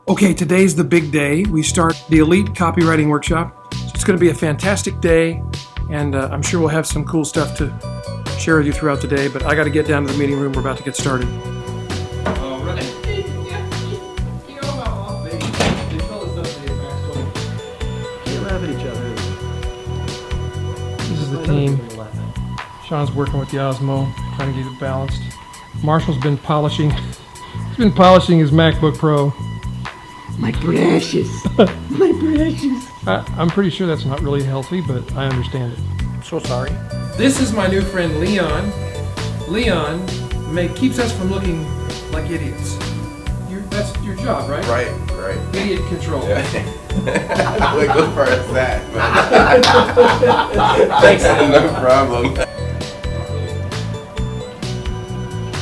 Okay, today's the big day. We start the Elite Copywriting Workshop. So it's going to be a fantastic day, and I'm sure we'll have some cool stuff to share with you throughout the day, but I got to get down to the meeting room. We're about to get started. All right. You know how off they tell us stuff they backstory. They laugh at each other. This is the team. Sean's working with the Osmo, trying to get it balanced. Marshall's been polishing. He's been polishing his MacBook Pro. My precious. My precious. I'm pretty sure that's not really healthy, but I understand it. So sorry. This is my new friend Leon. Leon keeps us from looking like idiots. That's your job, right? Right. Idiot control. Yeah. I would go for that, but Thanks. no problem.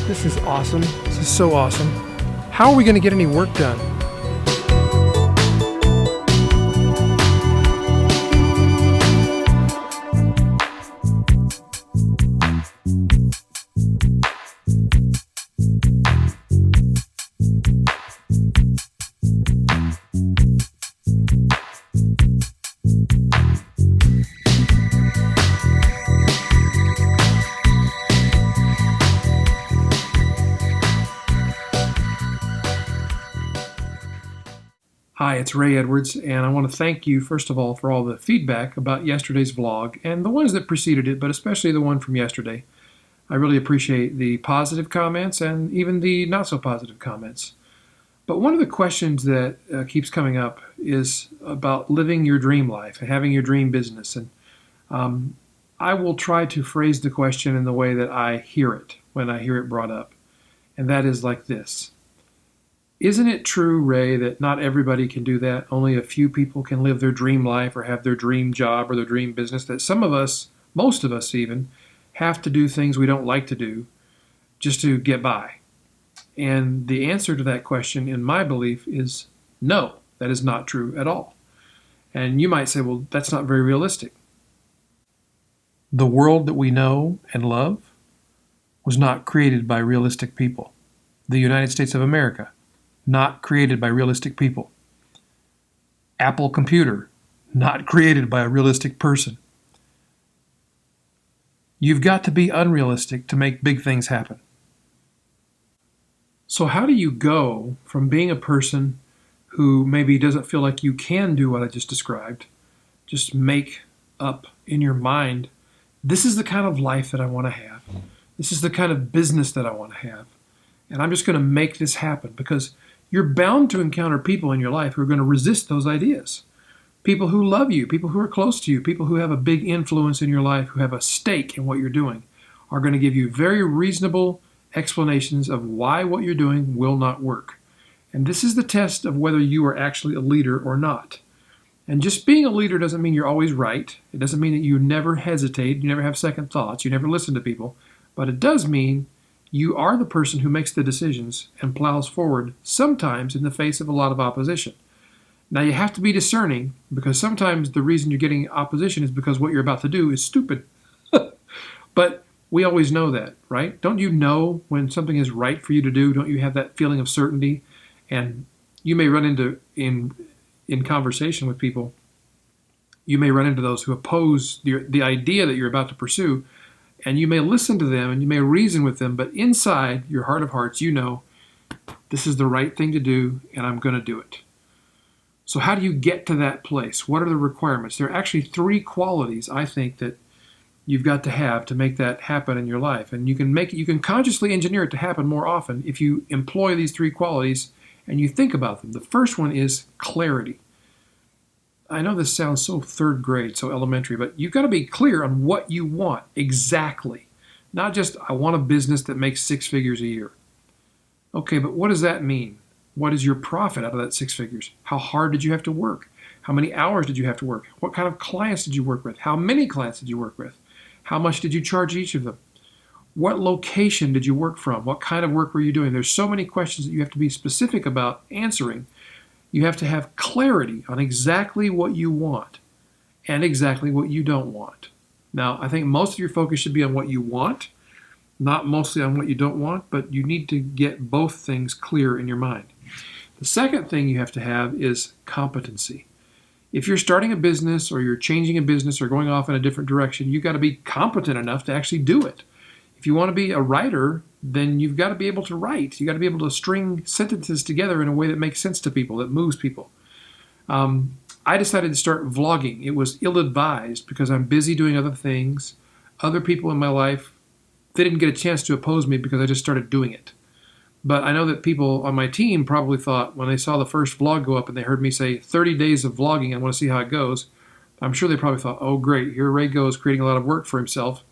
This is awesome. This is so awesome. How are we going to get any work done? Hi, it's Ray Edwards, and I want to thank you, first of all, for all the feedback about yesterday's vlog, and the ones that preceded it, but especially the one from yesterday. I really appreciate the positive comments and even the not-so-positive comments. But one of the questions that keeps coming up is about living your dream life and having your dream business. And I will try to phrase the question in the way that I hear it when I hear it brought up, and that is like this. Isn't it true, Ray, that not everybody can do that? Only a few people can live their dream life or have their dream job or their dream business, that some of us, most of us even, have to do things we don't like to do just to get by? And the answer to that question, in my belief, is no, that is not true at all. And you might say, well, that's not very realistic. The world that we know and love was not created by realistic people. The United States of America, not created by realistic people. Apple computer, not created by a realistic person. You've got to be unrealistic to make big things happen. So how do you go from being a person who maybe doesn't feel like you can do what I just described, just make up in your mind, this is the kind of life that I want to have. This is the kind of business that I want to have. And I'm just going to make this happen, because you're bound to encounter people in your life who are going to resist those ideas. People who love you, people who are close to you, people who have a big influence in your life, who have a stake in what you're doing, are going to give you very reasonable explanations of why what you're doing will not work. And this is the test of whether you are actually a leader or not. And just being a leader doesn't mean you're always right. It doesn't mean that you never hesitate, you never have second thoughts, you never listen to people. But it does mean you are the person who makes the decisions and plows forward, sometimes in the face of a lot of opposition. Now you have to be discerning, because sometimes the reason you're getting opposition is because what you're about to do is stupid. But we always know that, right? Don't you know when something is right for you to do? Don't you have that feeling of certainty? And you may run into, in conversation with people, you may run into those who oppose the idea that you're about to pursue. And you may listen to them and you may reason with them, but inside your heart of hearts, you know, this is the right thing to do and I'm going to do it. So how do you get to that place? What are the requirements? There are actually 3 qualities, I think, that you've got to have to make that happen in your life. And you can consciously engineer it to happen more often if you employ these 3 qualities and you think about them. The first one is clarity. I know this sounds so third grade, so elementary, but you've got to be clear on what you want exactly. Not just, I want a business that makes 6 figures a year. Okay, but what does that mean? What is your profit out of that 6 figures? How hard did you have to work? How many hours did you have to work? What kind of clients did you work with? How many clients did you work with? How much did you charge each of them? What location did you work from? What kind of work were you doing? There's so many questions that you have to be specific about answering. You have to have clarity on exactly what you want and exactly what you don't want. Now, I think most of your focus should be on what you want, not mostly on what you don't want, but you need to get both things clear in your mind. The second thing you have to have is competency. If you're starting a business or you're changing a business or going off in a different direction, you've got to be competent enough to actually do it. If you want to be a writer, then you've got to be able to write. You've got to be able to string sentences together in a way that makes sense to people, that moves people. I decided to start vlogging. It was ill-advised because I'm busy doing other things. Other people in my life, they didn't get a chance to oppose me because I just started doing it. But I know that people on my team probably thought when they saw the first vlog go up and they heard me say 30 days of vlogging, I want to see how it goes. I'm sure they probably thought, oh great, here Ray goes creating a lot of work for himself.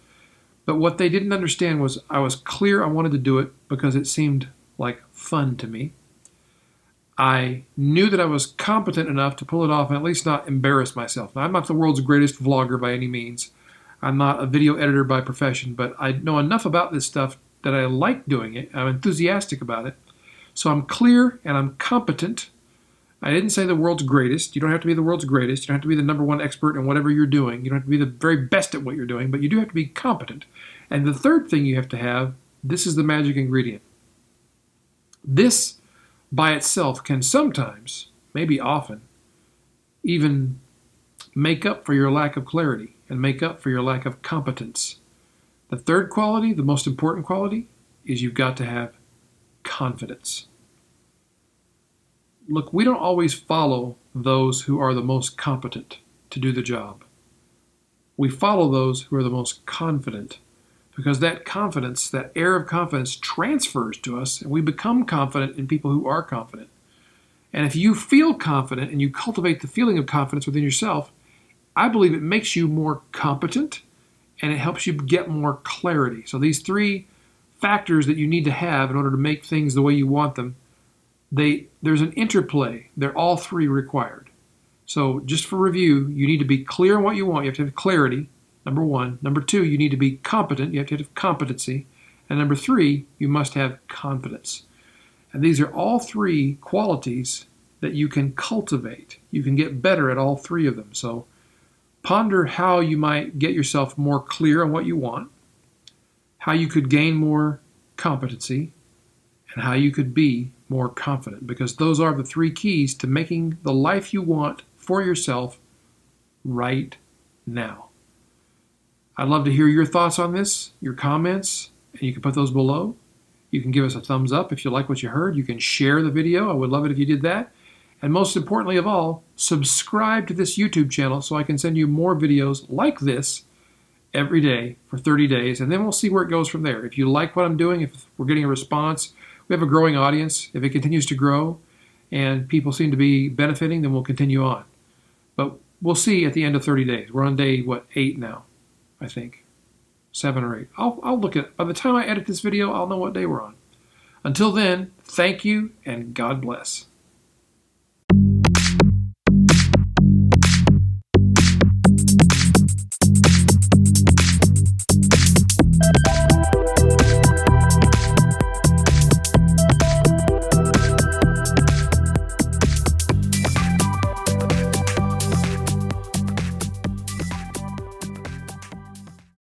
But what they didn't understand was I was clear I wanted to do it because it seemed like fun to me. I knew that I was competent enough to pull it off and at least not embarrass myself. Now, I'm not the world's greatest vlogger by any means. I'm not a video editor by profession, but I know enough about this stuff that I like doing it. I'm enthusiastic about it. So I'm clear and I'm competent. I didn't say the world's greatest. You don't have to be the world's greatest. You don't have to be the #1 expert in whatever you're doing. You don't have to be the very best at what you're doing, but you do have to be competent. And the third thing you have to have, this is the magic ingredient. This by itself can sometimes, maybe often, even make up for your lack of clarity and make up for your lack of competence. The third quality, the most important quality, is you've got to have confidence. Look, we don't always follow those who are the most competent to do the job. We follow those who are the most confident because that confidence, that air of confidence transfers to us and we become confident in people who are confident. And if you feel confident and you cultivate the feeling of confidence within yourself, I believe it makes you more competent and it helps you get more clarity. So these three factors that you need to have in order to make things the way you want them, there's an interplay. They're all three required. So just for review, you need to be clear on what you want. You have to have clarity, #1. #2, you need to be competent. You have to have competency. And #3, you must have confidence. And these are all three qualities that you can cultivate. You can get better at all three of them. So ponder how you might get yourself more clear on what you want, how you could gain more competency, and how you could be more confident, because those are the three keys to making the life you want for yourself right now. I'd love to hear your thoughts on this, your comments, and you can put those below. You can give us a thumbs up if you like what you heard. You can share the video. I would love it if you did that. And most importantly of all, subscribe to this YouTube channel so I can send you more videos like this every day for 30 days, and then we'll see where it goes from there. If you like what I'm doing, if we're getting a response, we have a growing audience. If it continues to grow and people seem to be benefiting, then we'll continue on. But we'll see at the end of 30 days. We're on day, 8 now, I think. 7 or 8. I'll look at it. By the time I edit this video, I'll know what day we're on. Until then, thank you and God bless.